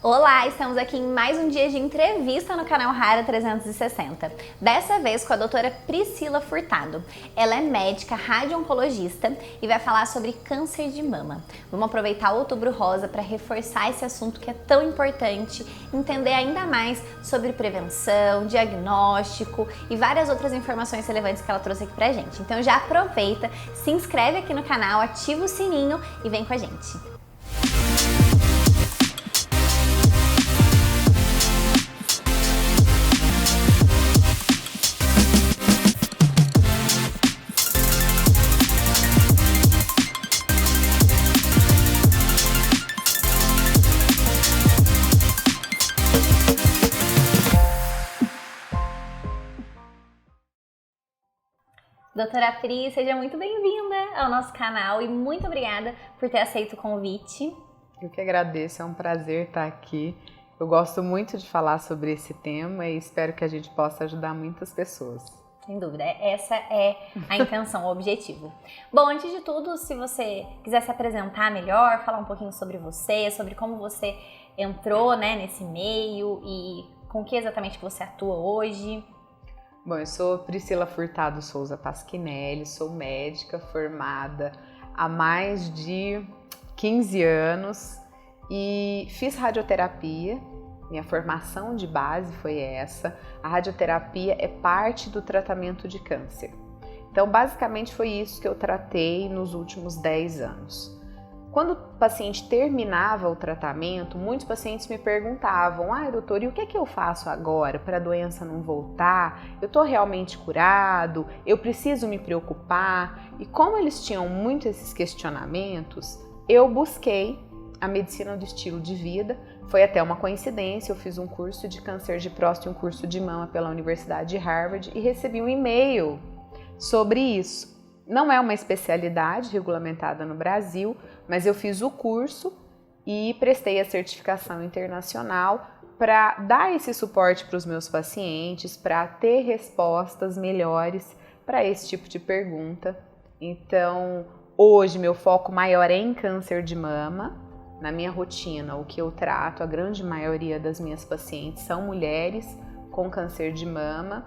Olá, estamos aqui em mais um dia de entrevista no canal Rara 360. Dessa vez com a doutora Priscila Furtado. Ela é médica radio-oncologista e vai falar sobre câncer de mama. Vamos aproveitar o Outubro Rosa para reforçar esse assunto que é tão importante, entender ainda mais sobre prevenção, diagnóstico e várias outras informações relevantes que ela trouxe aqui pra gente. Então já aproveita, se inscreve aqui no canal, ativa o sininho e vem com a gente. Doutora Pri, seja muito bem-vinda ao nosso canal e muito obrigada por ter aceito o convite. Eu que agradeço, é um prazer estar aqui. Eu gosto muito de falar sobre esse tema e espero que a gente possa ajudar muitas pessoas. Sem dúvida, essa é a intenção, o objetivo. Bom, antes de tudo, se você quiser se apresentar melhor, falar um pouquinho sobre você, sobre como você entrou, nesse meio e com que exatamente que você atua hoje. Bom, eu sou Priscila Furtado Souza Pasquinelli, sou médica formada há mais de 15 anos e fiz radioterapia. Minha formação de base foi essa. A radioterapia é parte do tratamento de câncer. Então, basicamente foi isso que eu tratei nos últimos 10 anos. Quando o paciente terminava o tratamento, muitos pacientes me perguntavam: doutor, e o que é que eu faço agora para a doença não voltar? Eu estou realmente curado? Eu preciso me preocupar? E como eles tinham muito esses questionamentos, eu busquei a medicina do estilo de vida. Foi até uma coincidência, eu fiz um curso de câncer de próstata e um curso de mama pela Universidade de Harvard e recebi um e-mail sobre isso. Não é uma especialidade regulamentada no Brasil, mas eu fiz o curso e prestei a certificação internacional para dar esse suporte para os meus pacientes, para ter respostas melhores para esse tipo de pergunta. Então, hoje meu foco maior é em câncer de mama. Na minha rotina, o que eu trato, a grande maioria das minhas pacientes são mulheres com câncer de mama.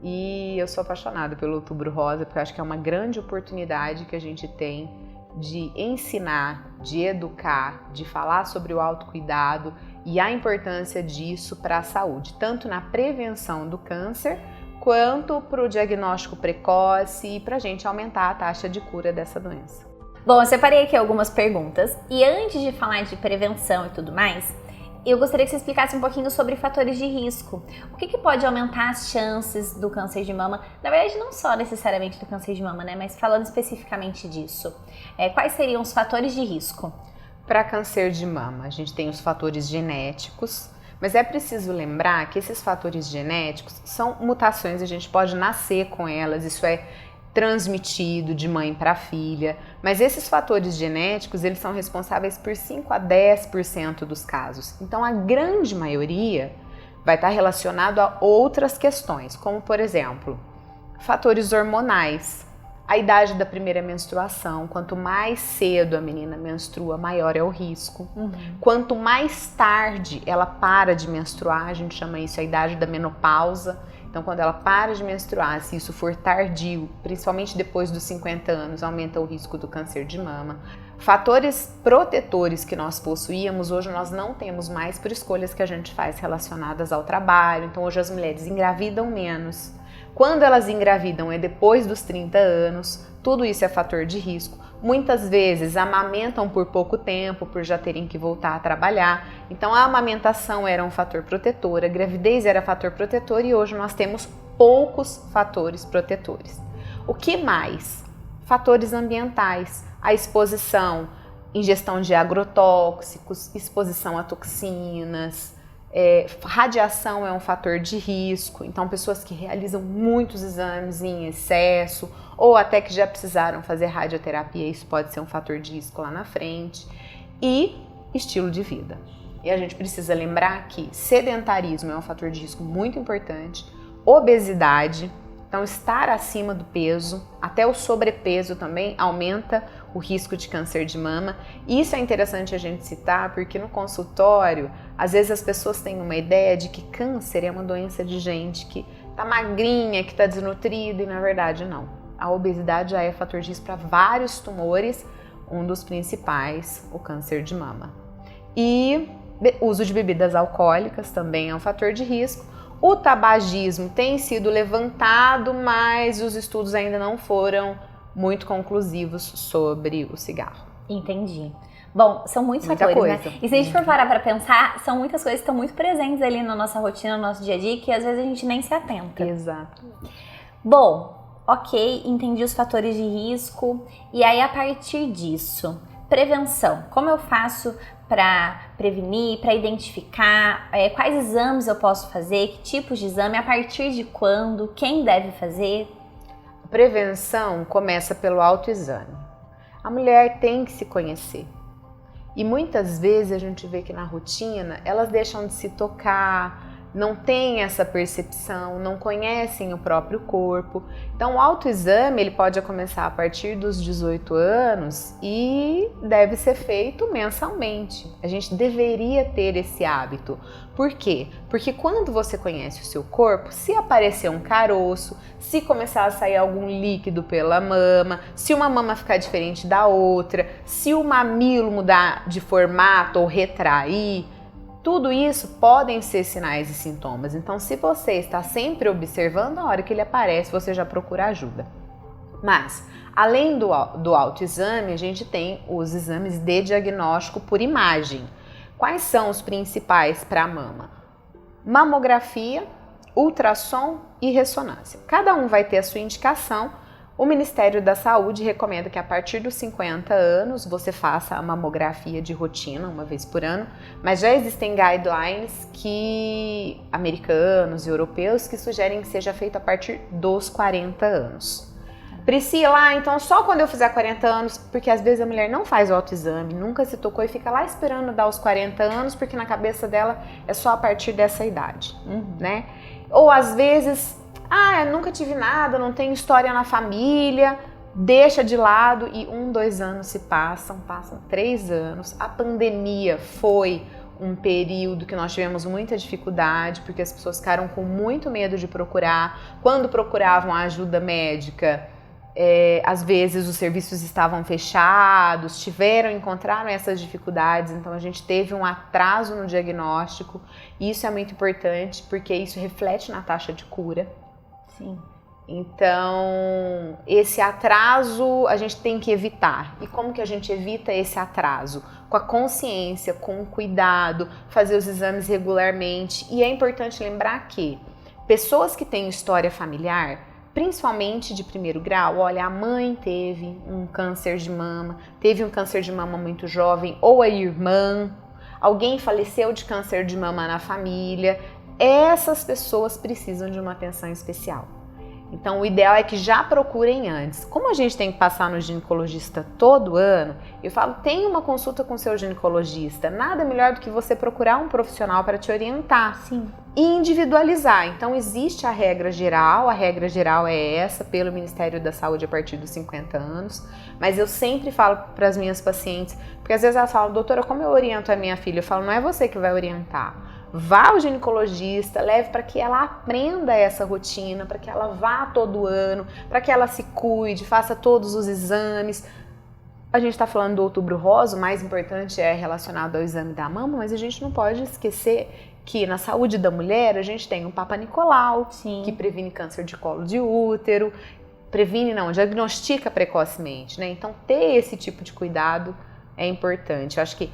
E eu sou apaixonada pelo Outubro Rosa, porque eu acho que é uma grande oportunidade que a gente tem de ensinar, de educar, de falar sobre o autocuidado e a importância disso para a saúde, tanto na prevenção do câncer, quanto para o diagnóstico precoce e para a gente aumentar a taxa de cura dessa doença. Bom, eu separei aqui algumas perguntas e antes de falar de prevenção e tudo mais, eu gostaria que você explicasse um pouquinho sobre fatores de risco. O que pode aumentar as chances do câncer de mama? Na verdade, não só necessariamente do câncer de mama, mas falando especificamente disso. Quais seriam os fatores de risco? Para câncer de mama, a gente tem os fatores genéticos, mas é preciso lembrar que esses fatores genéticos são mutações, a gente pode nascer com elas, isso é transmitido de mãe para filha, mas esses fatores genéticos, eles são responsáveis por 5 a 10% dos casos. Então, a grande maioria vai estar relacionado a outras questões, como, por exemplo, fatores hormonais, a idade da primeira menstruação. Quanto mais cedo a menina menstrua, maior é o risco. Quanto mais tarde ela para de menstruar, a gente chama isso a idade da menopausa. Então, quando ela para de menstruar, se isso for tardio, principalmente depois dos 50 anos, aumenta o risco do câncer de mama. Fatores protetores que nós possuíamos, hoje nós não temos mais por escolhas que a gente faz relacionadas ao trabalho. Então, hoje as mulheres engravidam menos. Quando elas engravidam é depois dos 30 anos, tudo isso é fator de risco. Muitas vezes amamentam por pouco tempo, por já terem que voltar a trabalhar. Então a amamentação era um fator protetor, a gravidez era fator protetor e hoje nós temos poucos fatores protetores. O que mais? Fatores ambientais, a exposição, ingestão de agrotóxicos, exposição a toxinas, radiação é um fator de risco, então pessoas que realizam muitos exames em excesso ou até que já precisaram fazer radioterapia, isso pode ser um fator de risco lá na frente. E estilo de vida. E a gente precisa lembrar que sedentarismo é um fator de risco muito importante, obesidade, Então, estar acima do peso, até o sobrepeso também aumenta o risco de câncer de mama. Isso é interessante a gente citar, porque no consultório, às vezes as pessoas têm uma ideia de que câncer é uma doença de gente que tá magrinha, que tá desnutrida, e na verdade não. A obesidade já é fator de risco para vários tumores, um dos principais, o câncer de mama. E uso de bebidas alcoólicas também é um fator de risco. O tabagismo tem sido levantado, mas os estudos ainda não foram muito conclusivos sobre o cigarro. Entendi. Bom, são muitos fatores, né? E se a gente for parar pra pensar, são muitas coisas que estão muito presentes ali na nossa rotina, no nosso dia a dia, que às vezes a gente nem se atenta. Exato. Bom, ok, entendi os fatores de risco. E aí, a partir disso, prevenção. Como eu faço para prevenir, para identificar quais exames eu posso fazer, que tipos de exame, a partir de quando, quem deve fazer? A prevenção começa pelo autoexame. A mulher tem que se conhecer. E muitas vezes a gente vê que na rotina elas deixam de se tocar, não têm essa percepção, não conhecem o próprio corpo. Então o autoexame ele pode começar a partir dos 18 anos e deve ser feito mensalmente. A gente deveria ter esse hábito. Por quê? Porque quando você conhece o seu corpo, se aparecer um caroço, se começar a sair algum líquido pela mama, se uma mama ficar diferente da outra, se o mamilo mudar de formato ou retrair, tudo isso podem ser sinais e sintomas. Então, se você está sempre observando, a hora que ele aparece, você já procura ajuda. Mas, além do autoexame, a gente tem os exames de diagnóstico por imagem. Quais são os principais para a mama? Mamografia, ultrassom e ressonância. Cada um vai ter a sua indicação. O Ministério da Saúde recomenda que a partir dos 50 anos você faça a mamografia de rotina, uma vez por ano, mas já existem guidelines americanos e europeus que sugerem que seja feito a partir dos 40 anos. Priscila, então só quando eu fizer 40 anos, porque às vezes a mulher não faz o autoexame, nunca se tocou e fica lá esperando dar os 40 anos, porque na cabeça dela é só a partir dessa idade, né? Ou às vezes, eu nunca tive nada, não tenho história na família, deixa de lado e 1, 2 anos se passam 3 anos. A pandemia foi um período que nós tivemos muita dificuldade, porque as pessoas ficaram com muito medo de procurar. Quando procuravam a ajuda médica, às vezes os serviços estavam fechados, encontraram essas dificuldades, então a gente teve um atraso no diagnóstico. E isso é muito importante, porque isso reflete na taxa de cura. Sim. Então, esse atraso a gente tem que evitar. E como que a gente evita esse atraso? Com a consciência, com o cuidado, fazer os exames regularmente. E é importante lembrar que pessoas que têm história familiar, principalmente de primeiro grau, olha, a mãe teve um câncer de mama, teve um câncer de mama muito jovem, ou a irmã, alguém faleceu de câncer de mama na família, essas pessoas precisam de uma atenção especial. Então, o ideal é que já procurem antes. Como a gente tem que passar no ginecologista todo ano, eu falo, tenha uma consulta com seu ginecologista. Nada melhor do que você procurar um profissional para te orientar. Sim. E individualizar. Então, existe a regra geral é essa, pelo Ministério da Saúde a partir dos 50 anos. Mas eu sempre falo para as minhas pacientes, porque às vezes elas falam, doutora, como eu oriento a minha filha? Eu falo, não é você que vai orientar. Vá ao ginecologista, leve para que ela aprenda essa rotina, para que ela vá todo ano, para que ela se cuide, faça todos os exames. A gente está falando do Outubro Rosa, o mais importante é relacionado ao exame da mama, mas a gente não pode esquecer que na saúde da mulher a gente tem o Papa Nicolau, Sim. que previne câncer de colo de útero, diagnostica precocemente, né? Então ter esse tipo de cuidado é importante. Eu acho que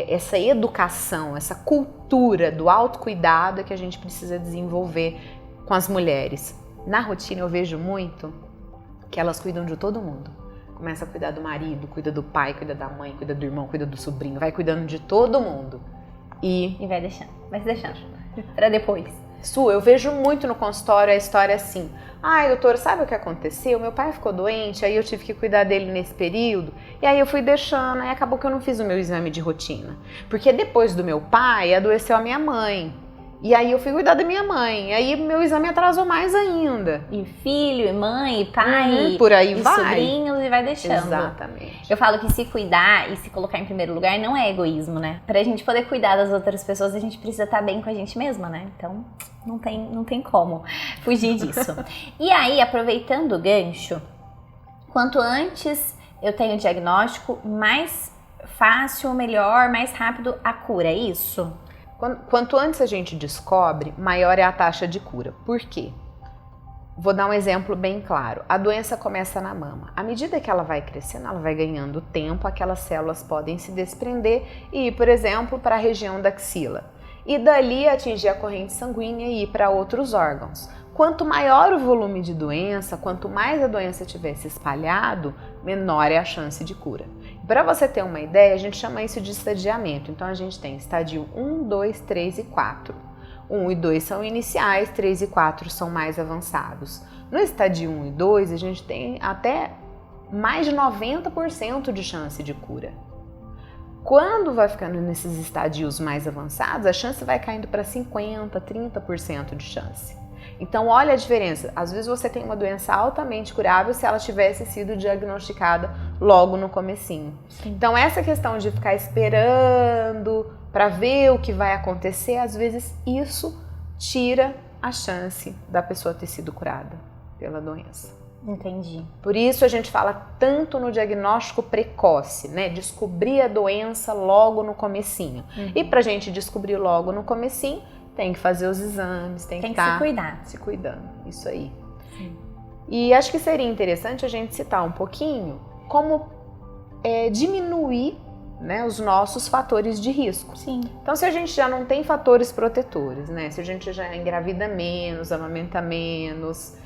essa educação, essa cultura do autocuidado é que a gente precisa desenvolver com as mulheres. Na rotina eu vejo muito que elas cuidam de todo mundo. Começa a cuidar do marido, cuida do pai, cuida da mãe, cuida do irmão, cuida do sobrinho, vai cuidando de todo mundo. E vai se deixando para depois. Eu vejo muito no consultório a história assim, doutor, sabe o que aconteceu? Meu pai ficou doente, aí eu tive que cuidar dele nesse período, e aí eu fui deixando, aí acabou que eu não fiz o meu exame de rotina. Porque depois do meu pai, adoeceu a minha mãe. E aí eu fui cuidar da minha mãe. Aí meu exame atrasou mais ainda. E filho, e mãe, e pai, por aí e vai. sobrinhos, e vai deixando. Exatamente. Eu falo que se cuidar e se colocar em primeiro lugar não é egoísmo, né? Pra gente poder cuidar das outras pessoas, a gente precisa estar bem com a gente mesma, né? Então, não tem como fugir disso. E aí, aproveitando o gancho, quanto antes eu tenho o diagnóstico, mais fácil, melhor, mais rápido a cura, é isso? Quanto antes a gente descobre, maior é a taxa de cura. Por quê? Vou dar um exemplo bem claro. A doença começa na mama. À medida que ela vai crescendo, ela vai ganhando tempo, aquelas células podem se desprender e ir, por exemplo, para a região da axila. E dali atingir a corrente sanguínea e ir para outros órgãos. Quanto maior o volume de doença, quanto mais a doença tiver se espalhado, menor é a chance de cura. Para você ter uma ideia, a gente chama isso de estadiamento. Então a gente tem estadio 1, 2, 3 e 4. 1 e 2 são iniciais, 3 e 4 são mais avançados. No estadio 1 e 2, a gente tem até mais de 90% de chance de cura. Quando vai ficando nesses estadios mais avançados, a chance vai caindo para 50%, 30% de chance. Então, olha a diferença. Às vezes você tem uma doença altamente curável se ela tivesse sido diagnosticada logo no comecinho. Sim. Então, essa questão de ficar esperando para ver o que vai acontecer, às vezes isso tira a chance da pessoa ter sido curada pela doença. Entendi. Por isso a gente fala tanto no diagnóstico precoce, né? Descobrir a doença logo no comecinho. E pra gente descobrir logo no comecinho, tem que fazer os exames, tem que se cuidar. Se cuidando, isso aí. Sim. E acho que seria interessante a gente citar um pouquinho como diminuir, né, os nossos fatores de risco. Sim. Então, se a gente já não tem fatores protetores, né? Se a gente já engravida menos, amamenta menos,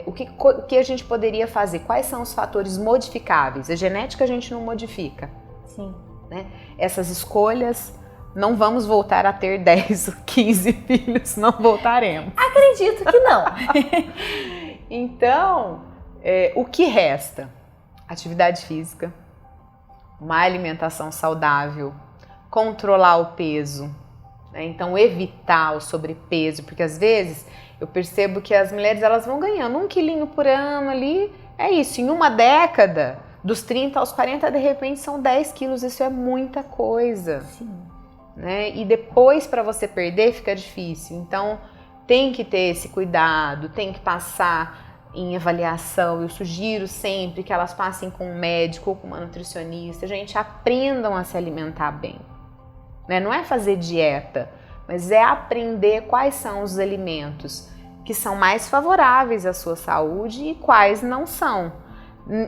o que a gente poderia fazer? Quais são os fatores modificáveis? A genética a gente não modifica. Sim. Né? Essas escolhas, não vamos voltar a ter 10, 15 filhos, não voltaremos. Acredito que não. Então, o que resta? Atividade física, uma alimentação saudável, controlar o peso, né? Então evitar o sobrepeso, porque às vezes eu percebo que as mulheres elas vão ganhando 1 quilinho por ano ali, é isso, em uma década, dos 30 aos 40, de repente são 10 quilos, isso é muita coisa. Sim. Né? E depois para você perder fica difícil, então tem que ter esse cuidado, tem que passar em avaliação. Eu sugiro sempre que elas passem com um médico ou com uma nutricionista, gente, aprendam a se alimentar bem, né? Não é fazer dieta, mas é aprender quais são os alimentos que são mais favoráveis à sua saúde e quais não são.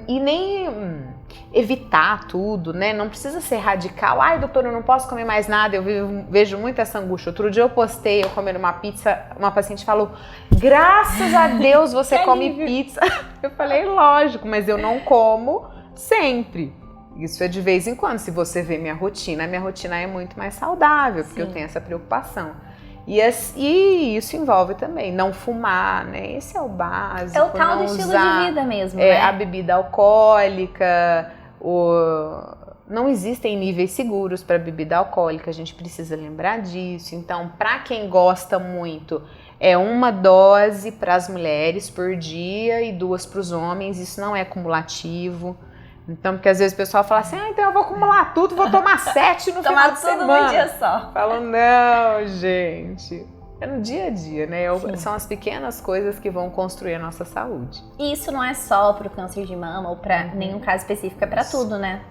E nem evitar tudo, né? Não precisa ser radical. Ai, doutora, eu não posso comer mais nada. Eu vejo muito essa angústia. Outro dia eu postei, eu comendo uma pizza, uma paciente falou, graças a Deus você come pizza. Eu falei, lógico, mas eu não como sempre. Isso é de vez em quando. Se você vê minha rotina é muito mais saudável, porque eu tenho essa preocupação. E isso envolve também não fumar, né? Esse é o básico. É o tal do estilo de vida mesmo, né? A bebida alcoólica, não existem níveis seguros para bebida alcoólica, a gente precisa lembrar disso. Então, para quem gosta muito, é 1 dose para as mulheres por dia e 2 para os homens, isso não é cumulativo. Então, porque às vezes o pessoal fala assim, então eu vou acumular tudo, vou tomar 7 no final de semana. Tomar tudo num dia só. Falam, não, gente. É no dia a dia, né? São as pequenas coisas que vão construir a nossa saúde. E isso não é só pro câncer de mama ou para nenhum caso específico, é para tudo, né?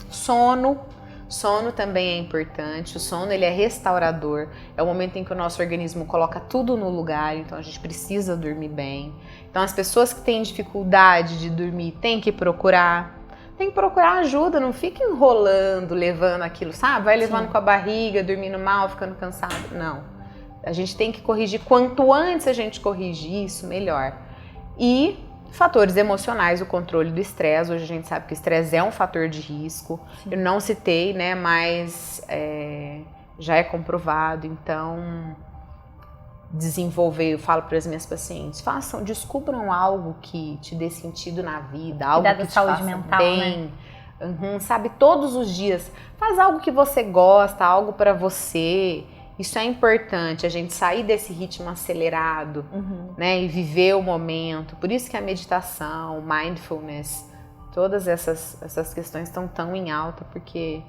Sono também é importante. O sono, ele é restaurador. É o momento em que o nosso organismo coloca tudo no lugar, então a gente precisa dormir bem. Então as pessoas que têm dificuldade de dormir têm que procurar. Tem que procurar ajuda, não fica enrolando, levando aquilo, sabe? Vai levando com a barriga, dormindo mal, ficando cansado. Não. A gente tem que corrigir. Quanto antes a gente corrigir isso, melhor. E fatores emocionais, o controle do estresse. Hoje a gente sabe que o estresse é um fator de risco. Sim. Eu não citei, né? Mas já é comprovado. Então, eu falo para as minhas pacientes, descubram algo que te dê sentido na vida, algo que te faça mental, bem, né? Sabe, todos os dias, faz algo que você gosta, algo para você, Isso é importante, a gente sair desse ritmo acelerado, né? E viver o momento. Por isso que a meditação, mindfulness, todas essas questões estão tão em alta, porque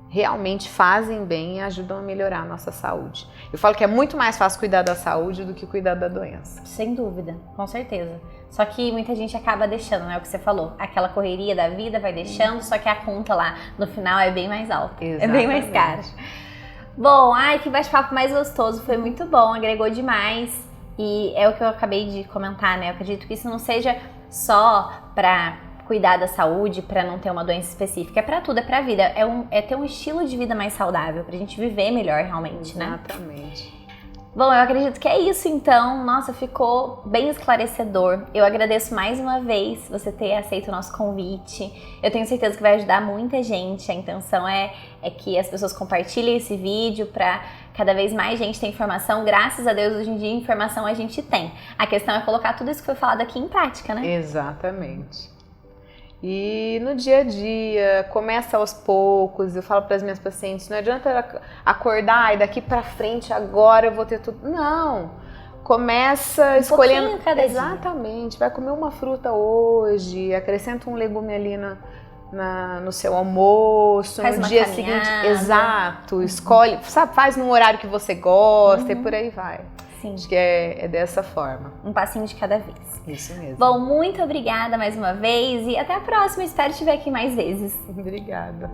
realmente fazem bem e ajudam a melhorar a nossa saúde. Eu falo que é muito mais fácil cuidar da saúde do que cuidar da doença. Sem dúvida, com certeza. Só que muita gente acaba deixando, né? O que você falou, aquela correria da vida vai deixando, só que a conta lá no final é bem mais alta. Exatamente. É bem mais cara. Bom, que bate-papo mais gostoso, foi muito bom, agregou demais. E é o que eu acabei de comentar, né? Eu acredito que isso não seja só pra cuidar da saúde, pra não ter uma doença específica, é pra tudo, é pra vida, é ter um estilo de vida mais saudável, pra gente viver melhor realmente, né? Exatamente. Bom, eu acredito que é isso então. Nossa, ficou bem esclarecedor. Eu agradeço mais uma vez você ter aceito o nosso convite. Eu tenho certeza que vai ajudar muita gente. A intenção é que as pessoas compartilhem esse vídeo para cada vez mais gente ter informação. Graças a Deus, hoje em dia, informação a gente tem. A questão é colocar tudo isso que foi falado aqui em prática, né? Exatamente. E no dia a dia, começa aos poucos. Eu falo para as minhas pacientes, não adianta acordar e daqui para frente agora eu vou ter tudo. Não, começa escolhendo cada exatamente. Dia. Vai comer uma fruta hoje, acrescenta um legume ali no seu almoço, faz no dia caminhada. seguinte, exato. Escolhe, sabe, faz num horário que você gosta e por aí vai. Sim. Acho que é dessa forma. Um passinho de cada vez. Isso mesmo. Bom, muito obrigada mais uma vez e até a próxima. Espero te ver aqui mais vezes. Obrigada.